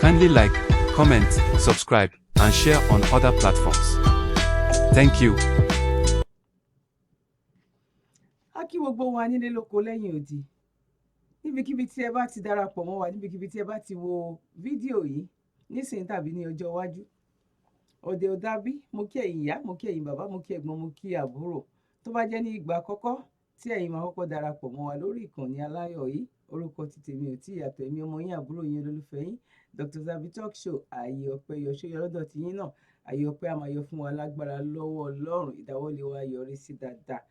Kindly like, comment, subscribe, and share on other platforms. Thank you. A kí gbogbo wa nílé lóko lẹ́yìn odi. Níbikíbi tí ẹ bá ti darapọ̀ mọ́ wa, níbikíbi tí ẹ bá ti wo fídíò yìí nísìnyí tàbí ní ọjọ́ iwájú. Òde ò dàbí, mo kí ẹ̀yin ìyá, mo kí ẹ̀yin bàbá, mo kí ẹ̀gbọ́n, mo kí àbúrò. Tó bá jẹ́ ní ìgbà àkọ́kọ́ tí ẹ̀yin máa kọ́kọ́ darapọ̀ mọ́ wa lórí ìkànnì aláyọ̀ yìí, orúkọ ti tèmi ò tí yàtọ̀, èmi ọmọ yín àbúrò yín olólùfẹ́ yín Dr. Zabby Talk Show. Ààyè ọpẹ́ yọ ṣó yọ lọ́dọ̀ ti yín náà, ààyè ọpẹ́ a máa yọ fún wa lágbára lọ́wọ́ Ọlọ́run, ìdáwọ́lé wa yọrí sí dáadáa.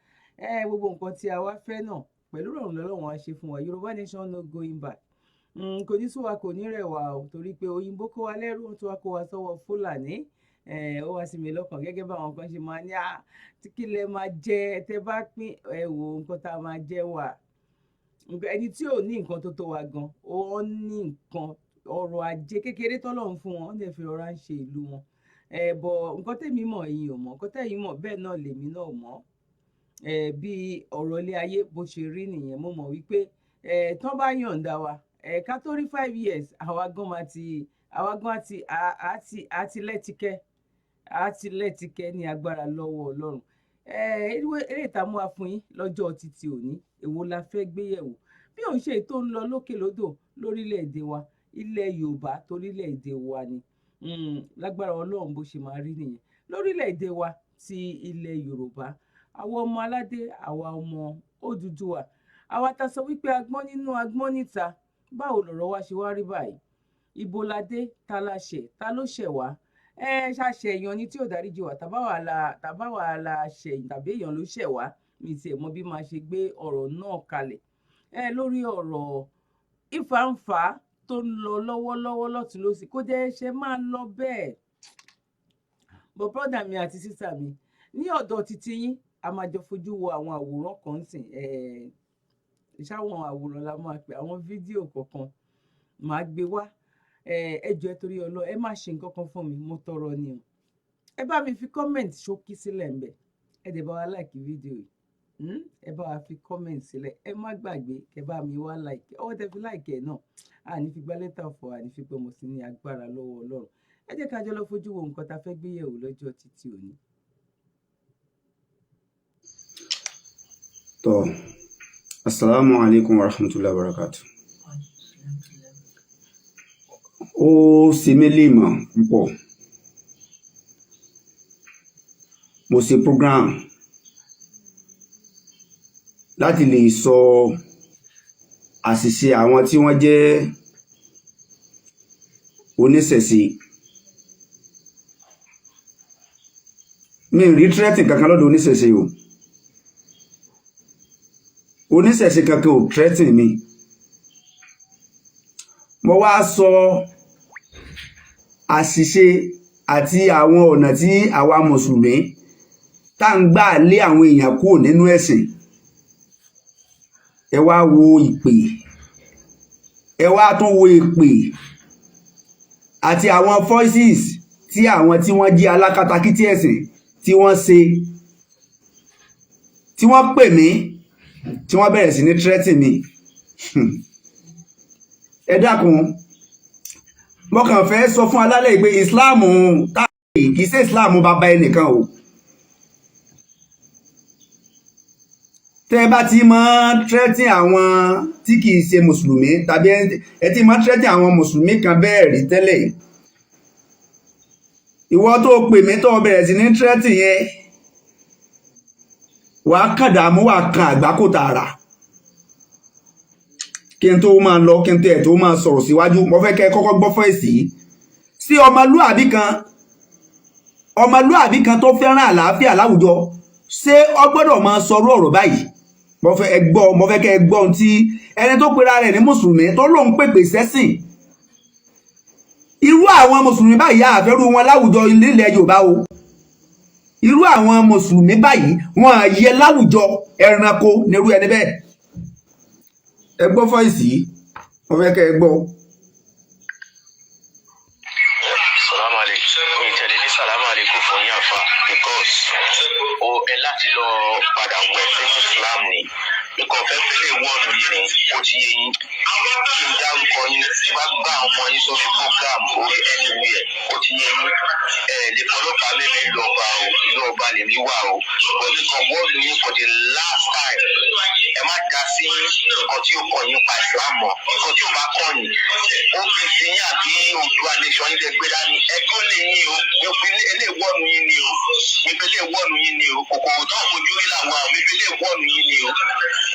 Gbogbo nǹkan tí a wá fẹ́ náà pẹ̀lú ìrọ̀rùn lọ́lọ́run á ṣe fún wa. Yorùbá nation no going back. Kò ní sú wa, kò ní rẹ̀ wá o, torí pé òyìnbó kó wa lẹ́rú, ó tún wá kó wa sọ́wọ́ Fúlàní. Ó wá sí mi lọ́kàn gẹ́gẹ́ bá àwọn kan ṣe máa ní kí lẹ máa jẹ tẹ bá pín wo nǹkan tá a máa jẹ wà. Ẹni tí ò ní nǹkan tó tó wa gan, ó ní nǹkan ọrọ̀ ajé kékeré tọ́lọ́run fún wọn, ó lè fi rọra ń ṣe ìlú wọn. Bọ̀ nǹkan tèmi mọ̀ ẹ̀yin ò mọ̀, nǹkan tẹ̀yin mọ̀ bẹ́ẹ̀ náà lèmi náà mọ̀. Bí ọ̀rọ̀ ilé ayé bó ṣe rí nìyẹn. Mo mọ̀ wípé tán bá yọ̀ǹda wa ká tó rí 5 years àwa gan àti lẹ́tìkẹ́ ní agbára lọ́wọ́ Ọlọ́run. Eré ìtààmú wa fún yín lọ́jọ́ títí òní, èwo la fẹ́ gbé yẹ̀wò bí òun ṣe tó ń lọ lókè lódò lórílẹ̀‐èdè wa, ilẹ̀ Yorùbá torílẹ̀‐èdè wa ni. Lágbára Ọlọ́run bó ṣe máa rí nìyẹn lórílẹ̀‐èdè wa ti ilẹ̀ Yorùbá. Àwọn ọmọ aládé, àwa ọmọ Odùduwà, àwa ta sọ wípé agbọ́n nínú agbọ́n níta, báwo lọ̀rọ̀ wa ṣe wá rí báyìí? Ibo la dé, ta la ṣẹ̀, ta ló ṣẹ̀ wá? Ṣàṣẹ èèyàn ni tí ò dáríjì wá, tàbá wà la ṣẹ̀ tàbí èèyàn ló ṣẹ̀ wá. Mi tiẹ̀ mọ̀ bí máa ṣe gbé ọ̀rọ̀ náà kalẹ̀. Lórí ọ̀rọ̀ ìfàǹfà tó ń lọ lọ́wọ́lọ́wọ́ lọ́tùn lósì, kó jẹ́ ṣe máa lọ bẹ́ẹ̀. But brother mi àti sister mi, ní ọ̀dọ̀ títí yín, a máa jọ fojú wo àwọn àwòrán kan sìn. Ṣáwọn àwòrán la máa pè, àwọn fídíò kọ̀ọ̀kan máa gbé wá. Ẹ jọ̀ọ́ torí Ọlọ́run, ẹ má ṣe nǹkan kan fún mi, mo tọrọ ni o. Ẹ bá mi fi comment ṣókí sílẹ̀ ń bẹ̀. Ẹ dẹ̀ bá wa like fídíò yìí. Ẹ bá wa fi comment sílẹ̀. Ẹ má gbàgbé kẹ́ bá mi wá like. Ọwọ́ tẹ fi like ẹ̀ náà. Àní fi gba lẹ́tà ọ̀fọ̀, àní fi pé mo sì ní agbára lọ́wọ́ Ọlọ́run. Ẹ jẹ́ ká jọ lọ fojú wo nǹkan tá fẹ́ gbé yẹ̀wò lọ́jọ́ títí òní. Tó, assalamu alaikum wa rahmatullahi wa barakatuh. Ó ṣe mí lè mọ̀ púpọ̀. Mo ṣe program láti lè sọ àṣìṣe àwọn tí wọ́n jẹ́ oníṣẹ̀ṣe. Mi rí threatening kankan lọ́dọ̀ oníṣẹ̀ṣe o. Oníṣẹ̀ṣe kankan ò threatening mi. Mo wá sọ àṣìṣe àti àwọn ọ̀nà tí àwa mùsùlùmí tá ń gbà lé àwọn èèyàn kúrò nínú ẹ̀sìn. Ẹ wá wo ìpè, ẹ wá tún wo ìpè àti àwọn voices tí àwọn tí wọ́n jí alákatakítí ẹ̀sìn tí wọ́n ṣe, tí wọ́n pè mí, tí wọ́n bẹ̀rẹ̀ sí ní threatening mi. Ẹ dákun, mo kàn fẹ́ sọ fún alálẹ̀ pé ìsìláàmù táàkì kìí ṣe ìsìláàmù bàbá ẹnìkan o. Tẹ́ bá ti máa threaten àwọn tí kìí ṣe mùsùlùmí tàbí ẹ ti máa threaten àwọn mùsùlùmí kan bẹ́ẹ̀ rí tẹ́lẹ̀. Ìwọ tó pè mí tó bẹ̀rẹ̀ sí ní threaten yẹn, wà á kàn dààmú, wà á kan àgbákò tààrà. Kí n tó máa lọ, kí n tó ẹ̀ tó máa sọ̀rọ̀ síwájú, mo fẹ́ kẹ́ kọ́kọ́ gbọ́ fọ́ìsì yìí. Sí ọmọlúàbí kan tó fẹ́ràn àlàáfíà láwùjọ, ṣé ó gbọ́dọ̀ máa sọrú ọ̀rọ̀ báyìí? Mo fẹ́ kẹ́ gbọ́ ohun tí ẹni tó pera rẹ̀ ní mùsùlùmí tó lóun pèpè sẹ́sìn. Irú àwọn mùsùlùmí báyìí àfẹ́rú wọn láwùjọ ilẹ̀ Yorùbá o. Irú àwọn mùsùlùmí báyìí wọn yẹ láwùjọ ẹranko nírú ẹni bẹ́ẹ̀. Ẹ gbọ́ fọ́ìsì yìí, mo fẹ́ kẹ́ gbọ́. Salaam alaikum. Mi tẹ̀lé ní salaam alaikum fún yín àfà because ẹ láti lọ padà wẹ̀ sí Islam ni nǹkan fẹ́ fẹ́ lè wọ́ọ̀nù yìí ni ó ti yé yín kí n dárúkọ yín bá gbá ọmọ yín sórí program orí anywhere ó ti yé yín lè fọlọ́pàá lèmi ìlú ọba o ìlú ọba lèmi wà o pẹ̀lú kan wọ́ọ̀nù yín for the last time ẹ má dá sí nǹkan tí ó kàn yín pa Islam mọ́ nǹkan tí ó bá kàn yín ó fi sí yín àbí Oòduà nation yín lè gbé dání ẹjọ́ lè yín o ilé ìwọ́ọ̀nù yín ni o ilé ìwọ́ọ̀nù yín ni o kòkòrò tó fojú rí làwọn àwọn ilé ìwọ́ọ̀nù yín ni o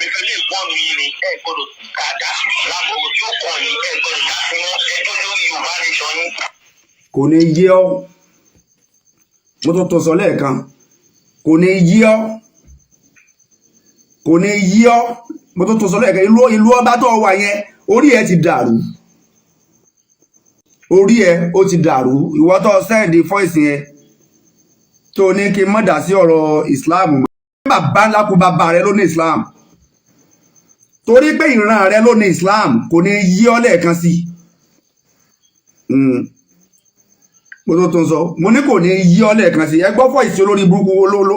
ilé ìwọ́ọ̀nù yín ni ẹ gbọ́dọ̀ ká dá sí Islam ọ̀rọ̀ tí ó kàn yín ẹ gbọ́dọ̀ dá sí wọn ẹjọ́ lórí Yorùbá nation yín. kò ní yé ọ mo tó tó sọ lẹ́ẹ̀kan kò ní yé ọ kò ní yé ọ mo tó tó sọ lẹ́ẹ̀kan ìlú ọba tó wà yẹn orí ẹ ti dàrú orí ẹ ó ti dàrú ìwọ tó sẹ́ẹ̀dì fọ́ìsì yẹn tó ní kí n má dá sí ọ̀rọ̀ Islam mọ́ bàbá ńlá kú bàbá rẹ ló ní Islam torí pé ìran rẹ ló ní Islam kò ní yí ọ lẹ́ẹ̀kan sí mo tó tó sọ mo ní kò ní yí ọ lẹ́ẹ̀kan sí ẹ gbọ́ fọ́ìsì olórí burúkú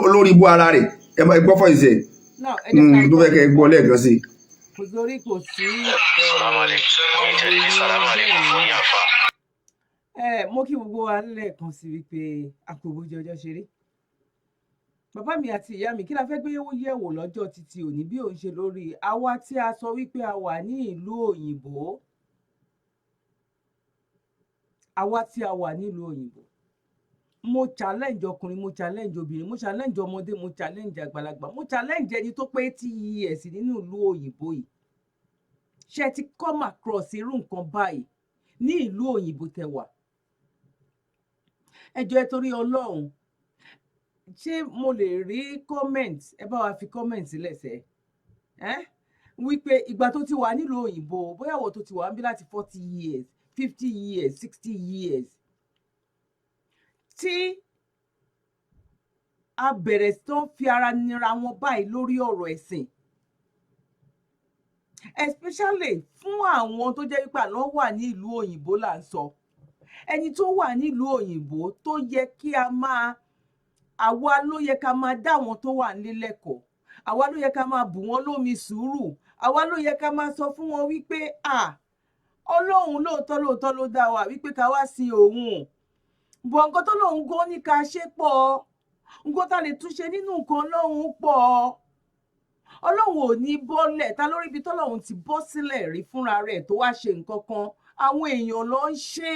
olórí ibú ara rẹ̀ ẹ gbọ́ fọ́ìsì ẹ̀ tó fẹ́ kẹ́ ẹ gbọ́ lẹ́ẹ̀kan sí. kò sórí kò sí mo kí gbogbo wa lẹ́ẹ̀kan sí wípé àpòbójú ọjọ́ ṣeré bàbá mi àti ìyá mi kí la fẹ́ gbé yẹ̀wò lọ́jọ́ títí òní bí òun ṣe lórí àwa tí a sọ wípé a wà ní ìlú òyìnbó àwa tí a wà nílùú òyìnbó mo challenge ọkùnrin mo challenge obìnrin mo challenge ọmọdé mo challenge àgbàlagbà mo challenge ẹni tó pé 80 years nínú ìlú òyìnbó yìí ṣe ti come across irú nǹkan báyìí ní ìlú òyìnbó tẹwà ẹ jọ̀ọ́ ẹ torí Ọlọ́run ṣé mo lè rí comment ẹ bá wa fi comment sílẹ̀ sẹ́ wípé ìgbà tó ti wà nílùú òyìnbó bóyá wọ́n tó ti wà ń bí láti 40 years 50 years 60 years tí a bẹ̀rẹ̀ tó ń fi ara nira wọn báyìí lórí ọ̀rọ̀ ẹ̀sìn especially fún àwọn tó jẹ́ wípé àlọ́ wà ní ìlú òyìnbó là ń sọ ẹni tó wà nílùú òyìnbó tó yẹ kí a máa àwa ló yẹ ká máa dá àwọn tó wà nílé lẹ́kọ̀ọ́ àwa ló yẹ ká máa bù wọ́n lómi sùúrù àwa ló yẹ ká máa sọ fún wọn wípé Ọlọ́run lóòótọ́ ló dá wa wípé ká wá sin òun bọ̀ nǹkan tó lóun gan ní ká ṣe pọ̀ nǹkan tá lè túnṣe nínú nǹkan Ọlọ́run pọ̀ Ọlọ́run ò ní bọ́lẹ̀ ta lórí ibi tọ́lọ́run ti bọ́ sílẹ̀ rí fúnra rẹ̀ tó wá ṣe nǹkan kan àwọn èèyàn ló ń ṣe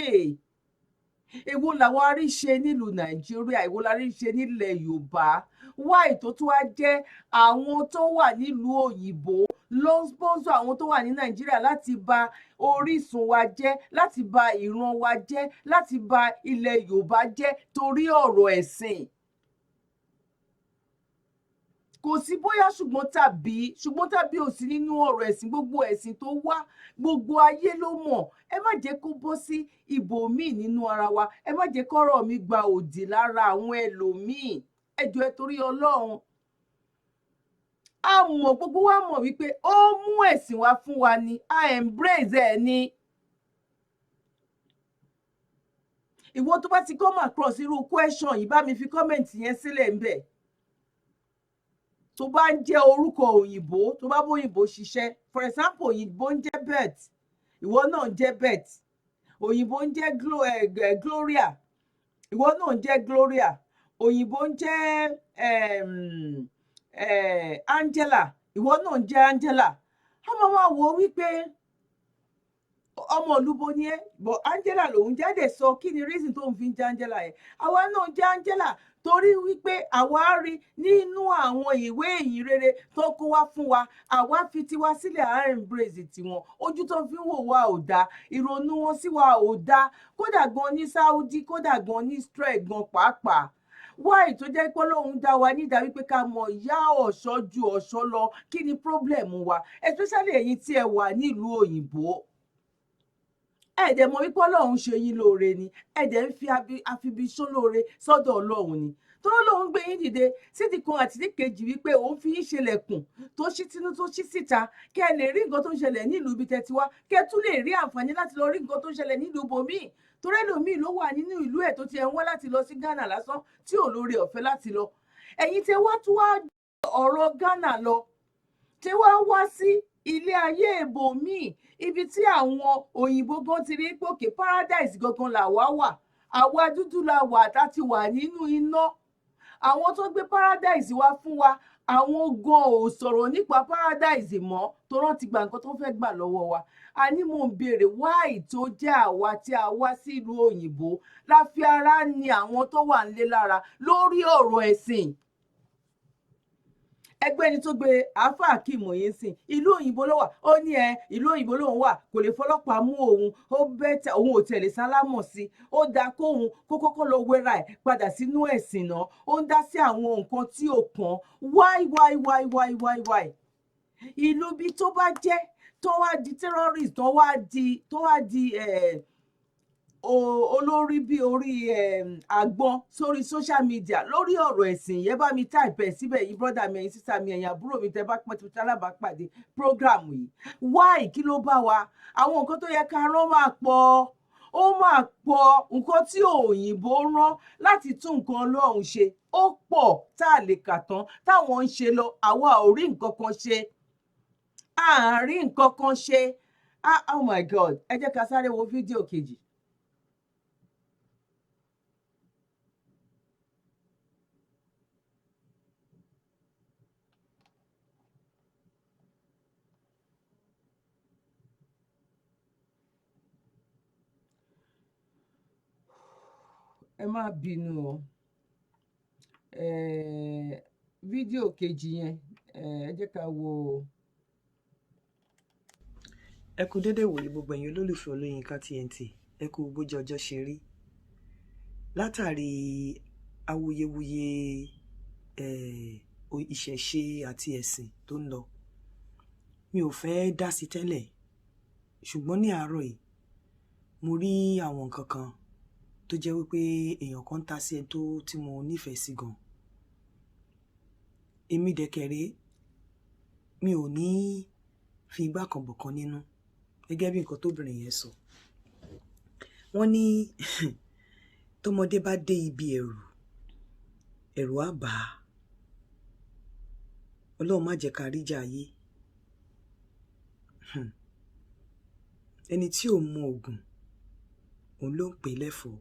èwo làwa rí ṣe nílùú Nàìjíríà èwo la rí ṣe nílẹ̀ Yorùbá wáì tó tún wá jẹ́ àwọn tó wà nílùú òyìnbó ló ń sponsor àwọn tó wà ní Nàìjíríà láti bà orísun wa jẹ́ láti bà ìran wa jẹ́ láti bà ilẹ̀ Yorùbá jẹ́ torí ọ̀rọ̀ ẹ̀sìn kò sí bóyá ṣùgbọ́n tàbí ò sí nínú ọ̀rọ̀ ẹ̀sìn gbogbo ẹ̀sìn tó wá gbogbo ayé ló mọ̀ ẹ má jẹ́ kó bọ́ sí ibòmíì nínú ara wa ẹ má jẹ́ kọ́rọ̀ mi gba òdì lára àwọn ẹlòmíì ẹ jọ̀ọ́ ẹ torí Ọlọ́run a mọ̀ gbogbo wa mọ̀ wípé ó mú ẹ̀sìn wá fún wa ni a embrace ẹ̀ ni ìwọ tó bá ti come across irú question yìí bá mi fi comment yẹn sílẹ̀ ń bẹ̀ tó bá ń jẹ́ orúkọ òyìnbó tó bá bóyìnbó ṣiṣẹ́ for example òyìnbó ń jẹ́ Beth ìwọ náà ń jẹ́ Beth òyìnbó ń jẹ́ Gloria ìwọ náà ń jẹ́ Gloria òyìnbó ń jẹ́ Angela ìwọ náà ń jẹ́ Angela ọmọ wa wò wípé ọmọ olúbo ni ẹ bọ Angela lòun jáde sọ kí ni reason tó ń fi ń jẹ́ Angela yẹn àwa náà jẹ́ Angela torí wípé àwa rí nínú àwọn ìwé ìyìn rere tó kó wá fún wa àwa fi tiwa sílẹ̀ à embrace tiwọn ojú tó fi ń wò wá ò dáa ìrònú wọn sí wa ò dáa kódà gan ní Saudi kódà gan ní Israel gan pàápàá wáì tó jẹ́ pé Ọlọ́run dá wa nídàá wípé ká mọ̀ ìyá ọ̀ṣọ́ ju ọ̀ṣọ́ lọ kí ni problem wa especially ẹ̀yin tí ẹ wà nílùú òyìnbó ẹ̀dẹ̀ mọ̀ wípé Ọlọ́run ṣe yín lóore ni ẹ̀dẹ̀ ń fi àfibíṣó lóore sọ́dọ̀ Ọlọ́run ni tó lóun gbé yín dìde sídìí kan àti ní kejì wípé òun fi yín ṣẹlẹ̀kùn tó ṣí tínú tó ṣí síta kẹ́ ẹ lè rí nǹkan tó ń ṣẹlẹ̀ nílùú ibi tẹ́ ti wá kẹ́ ẹ tún lè rí àǹfààní láti lọ rí nǹkan tó ń ṣẹlẹ̀ nílùú bòmíì torí ẹlòmíì ló wà nínú ìlú ẹ̀ tó ti ẹ̀ ń wá láti lọ sí Ghana lásán tí ò lóore ọ̀fẹ́ láti lọ ẹ̀yin tẹ́ wá tún wá ọ̀rọ̀ Ghana lọ tí wọ́n wá sí ilé ayé ibòmíì ibi tí àwọn òyìnbó gan ti rí pé òkè paradise gangan làwa wà, àwa dúdú la wà tá ti wà nínú iná. Àwọn tó gbé paradise wá fún wa, àwọn gan ò sọ̀rọ̀ nípa paradise mọ́ tó rán ti gba nǹkan tó fẹ́ gbà lọ́wọ́ wa. A ní mò ń béèrè why tó jẹ́ àwa tí a wá sílùú òyìnbó la fi ara ni àwọn tó wà nílé lára lórí ọ̀rọ̀ ẹ̀sìn. Ẹgbẹ́ ni tó gbé àáfàá kí ìmọ̀ye sìn ìlú òyìnbó ló wà, ó ní ìlú òyìnbó lòun wà, kò lè fọlọ́pàá mú òun, ó bẹ́tà òun ò tẹ̀lé sálámọ̀ sí, ó dáa kóun kó kọ́kọ́ lọ wéra ẹ̀ padà sínú ẹ̀sìn náà, ó ń dá sí àwọn nǹkan tí ò kàn. Why? Ìlú bí tó bá jẹ́ tó wá di terrorist tó wá di olórí bí orí àgbọn sórí social media lórí ọ̀rọ̀ ẹ̀sìn yẹn, bá mi type ẹ̀ síbẹ̀ yìí brother mi, ẹ̀yin sister mi, ẹ̀yin àbúrò mi, tẹ́ bá pẹ́ tó alábàápàdé program yìí. Why? Kí ló bá wa? Àwọn nǹkan tó yẹ ká rán máa pọ̀, ó máa pọ̀. Nǹkan tí òyìnbó rán láti tún nǹkan Ọlọ́run ṣe ó pọ̀ tá a lè kà tán, táwọn ń ṣe lọ àwa ò rí nǹkan kan ṣe, à ń rí nǹkan kan ṣe. Oh my God, ẹ jẹ́ ká sáré wo fídíò kejì. Ẹ má bínú o, fídíò kejì yẹn ẹ jẹ́ ká wo. Ẹ kú dédé wòye gbogbo ẹ̀yin olólùfẹ́ Olóyinka TNT, ẹ kú bójú ọjọ́ ṣe rí. Látàrí awuyewuye ìṣẹ̀ṣe àti ẹ̀sìn tó ń lọ, mi ò fẹ́ dá sí tẹ́lẹ̀, ṣùgbọ́n ní àárọ̀ yìí mo rí àwọn nǹkan kan tó jẹ́ wípé èèyàn kan ta sí ẹni tí mo nífẹ̀ẹ́ sí gan. Èmi dẹ̀kẹ̀rẹ́ mi ò ní fi igbá kan bọ̀kan nínú, gẹ́gẹ́ bí nǹkan tóbìnrin yẹn sọ. Wọ́n ní tọmọdé bá dé ibi ẹ̀rù á bà á. Ọlọ́run má jẹ́ ká ríjà ayé. Ẹni tí ò mọ ògùn òun ló ń pè lẹ́fọ̀ọ́.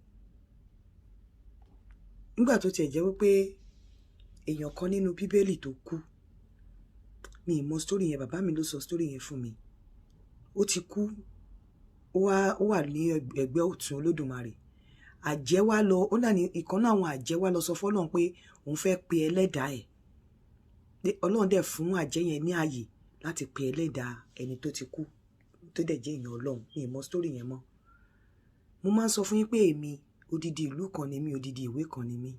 Nígbà tó tiẹ̀ jẹ́ wípé èèyàn kan nínú bíbélì tó kú, mi ì mọ sítórì yẹn, bàbá mi ló sọ sítórì yẹn fún mi. Ó ti kú, ó wà ní ẹgbẹ́ ọ̀tún Olódùmarè. Àjẹ́ wá lọ, ó náà ní ìkan náà àwọn àjẹ́ wá lọ sọ fọ́lọ́run pé òun fẹ́ pe ẹlẹ́dàá ẹ̀. Ọlọ́run dẹ̀ fún àjẹ́ yẹn ní ààyè láti pe ẹlẹ́dàá ẹni tó ti kú tó dẹ̀ jẹ́ èèyàn Ọlọ́run. Mi ì mọ sítórì yẹn mọ́. Mo máa ń sọ fún yín pé èmi odidi ìlú kan ni mí, odidi ìwé kan ni mí.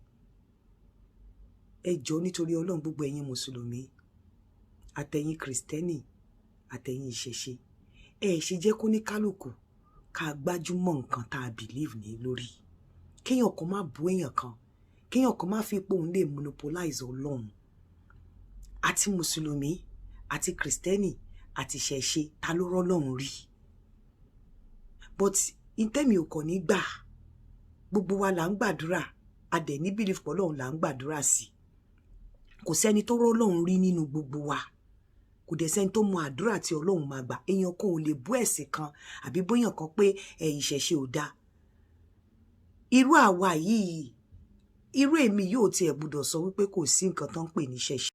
Ẹ jọ̀ọ́ nítorí Ọlọ́run gbogbo ẹ̀yin mùsùlùmí àtẹ̀yin kìrìsìtẹ́nì àtẹ̀yin ìṣẹ̀ṣe, ẹ ṣe jẹ́ kó ní kálukú ká gbájúmọ́ nǹkan tá a believe ní lórí. Kéèyàn kan má bú èèyàn kan, kéèyàn kan má fi pé òun lè monopolize Ọlọ́run. Àti mùsùlùmí àti kìrìsìtẹ́nì àti ìṣẹ̀ṣe, ta ló rọ́ Ọlọ́run rí? But ìtẹ́mi ò kàn ní gbà. Gbogbo wa là ń gbàdúrà, a dẹ̀ ní belief pé Ọlọ́run là ń gbàdúrà sí. Kò sẹ́ni tó rọ́ Ọlọ́run rí nínú gbogbo wa. Kò dẹ̀ sẹ́ni tó mọ àdúrà tí Ọlọ́run máa gbà. Èèyàn kan ò lè bú ẹ̀sìn kan àbí bóyàn kan pé ìṣẹ̀ṣe ò dáa. Irú àwa yìí, irú èmi yóò tiẹ̀ gbọ́dọ̀ sọ wípé kò sí nǹkan tó ń pè ní ìṣẹ̀ṣe.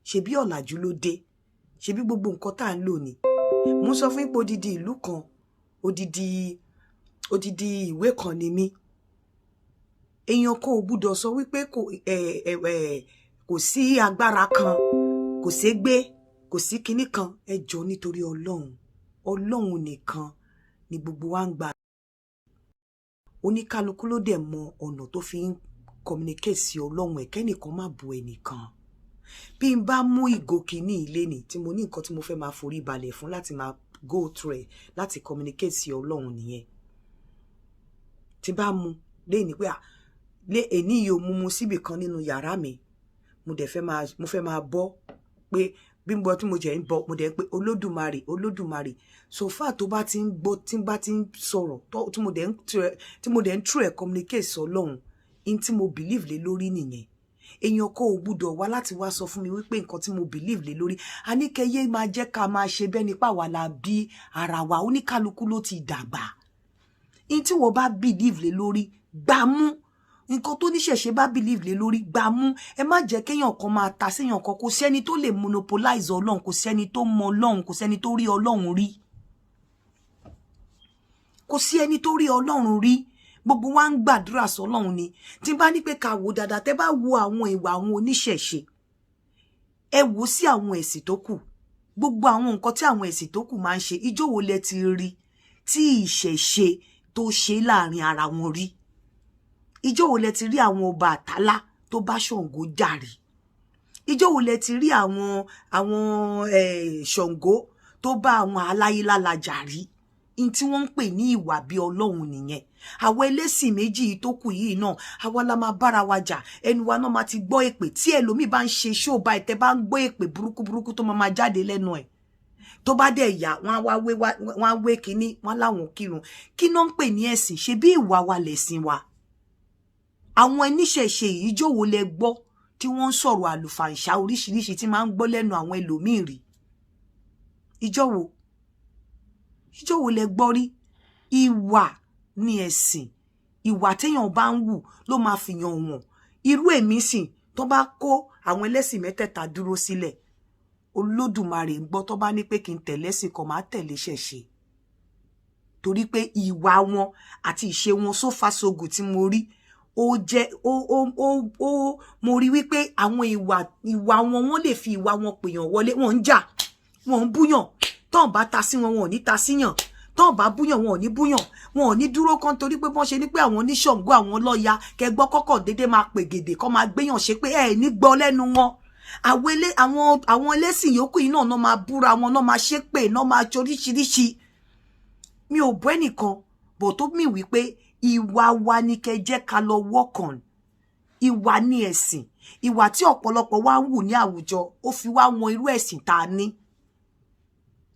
Ṣebí ọ̀làjú ló dé, ṣebí gbogbo nǹkan tá à ń lò ní. Mo sọ fún ipò odidi ìlú kan, odidi ìwé kan ni mí. Èèyàn kan ò gbọ́dọ̀ sọ wípé kò sí agbára kan, kò ségbé, kò sí kinní kan. Ẹ jọ̀ọ́ nítorí Ọlọ́run nìkan ni gbogbo wa ń gbà. Oníkálukú ló dẹ̀ mọ ọ̀nà tó fi ń communicate sí Ọlọ́run ẹ̀, kẹ́nìkan má bu ẹnìkan. Bí n bá mú ìgò kìíní ilé ni tí mo ní nǹkan tí mo fẹ́ máa forí balẹ̀ fún láti máa go through ẹ̀ láti communicate sí Ọlọ́run nìyẹn. Tí bá mu lé ní pé lé èní yìí ò mú síbì kan nínú yàrá mi, mo fẹ́ máa bọ́ pé bí n bọ́ tí mo jẹ́ ń bọ́, mo dẹ̀ ń pé Olódùmarè. So far tó bá ti ń gbọ́, tí n bá ti ń sọ̀rọ̀, tí mo dẹ̀ ń true ẹ̀ communicate sí Ọlọ́run, in tí mo believe lé lórí nìyẹn. èèyàn kò gbọ́dọ̀ wá láti wá sọ fún mi wípé nǹkan tí mo believe lé lórí àníkẹyẹ máa jẹ́ ká máa ṣe bẹ́ẹ̀ nípa wà la bí ara wa oníkálukú ló ti dàgbà in tí wọ́n bá believe lé lórí gbà mú nǹkan tó níṣẹ̀ṣe bá believe lé lórí gbà mú ẹ má jẹ́ kéèyàn kan máa ta séèyàn kan kò sẹ́ni tó lè monopolize Ọlọ́run kò sẹ́ni tó mọ Ọlọ́run kò sẹ́ni tó rí Ọlọ́run rí kò sí ẹni tó rí Ọlọ́run rí gbogbo wa ń gbàdúrà sọ́lọ́run ni tí bá ní pé ká wo dáadáa tẹ́ bá wo àwọn ìwà àwọn oníṣẹ̀ṣe ẹ wò sí àwọn ẹ̀sìn tó kù gbogbo àwọn nǹkan tí àwọn ẹ̀sìn tó kù máa ń ṣe ijó wo lẹ ti rí tí ìṣẹ̀ṣe tó ṣe láàrin ara wọn rí ijó wo lẹ ti rí àwọn ọba àtàlá tó bá Ṣàngó jàre ijó wo lẹ ti rí àwọn Ṣàngó tó bá àwọn aláyélálá jàre in tí wọ́n ń pè ní ìwà bí Ọlọ́run nìyẹn àwọn ẹlẹ́sìn méjì tó kù yìí náà àwa la máa bára wa jà ẹnu wa náà máa ti gbọ́ èpè tí ẹlòmíì bá ń ṣe ṣó bá ìtẹ́ bá ń gbọ́ èpè burúkú tó máa jáde lẹ́nu ẹ̀ tó bá dẹ̀ yà wọ́n á wé kínní wọ́n láwọn kírun kí náà ń pè ní ẹ̀sìn ṣe bí ìwà wa lẹ̀sìn wa àwọn oníṣẹ̀ṣe yìí jòwó lẹ gbọ́ tí wọ́n ń sọ̀rọ̀ àlùfàǹṣá oríṣiríṣi tí máa ń gbọ́ lẹ́nu àwọn ẹlòmíì rí ìjọ́wò lẹ gbọ́ rí ìwà ní ẹ̀sìn ìwà téèyàn bá ń wù ló máa fìyàn wọ̀n irú èmi sìn tó bá kó àwọn ẹlẹ́sìn mẹ́tẹ̀ẹ̀ta dúró sílẹ̀ Olódùmarè ń gbọ́ tó bá ní pé kí n tẹ̀lé ẹ̀sìn kan máa tẹ̀lé ṣẹ̀ṣe torí pé ìwà wọn àti ìṣe wọn so far so good tí mo rí mo rí wípé àwọn ìwà wọn wọ́n lè fi ìwà wọn pèèyàn wọlé wọn ń jà wọn ń búyàn tọ́n bá ta sí wọn wọn ò ní ta síyàn tọ́n bá búyàn wọn ò ní búyàn wọn ò ní dúró kan torí pé bọ́n ṣe ní pé àwọn oníṣàngó àwọn lọ́ya kẹgbọ́ kọ́kọ́ dédé máa pè gèdè kọ́ máa gbéyàn ṣe pé ẹ̀ ní gbọ́ lẹ́nu wọn àwọn ẹlẹ́sìn yòókù yìí náà máa búra wọn náà máa ṣépè náà máa ṣoríṣiríṣi mi ò bọ́ ẹnìkan bọ̀ tó mì wípé ìwà wa ni kẹ́ jẹ́ ká lọ work on ìwà ní ẹ̀sìn ìwà tí ọ̀pọ̀lọpọ̀ wa ń wù ní àwùjọ ó fi wá wọn irú ẹ̀sìn tá a ní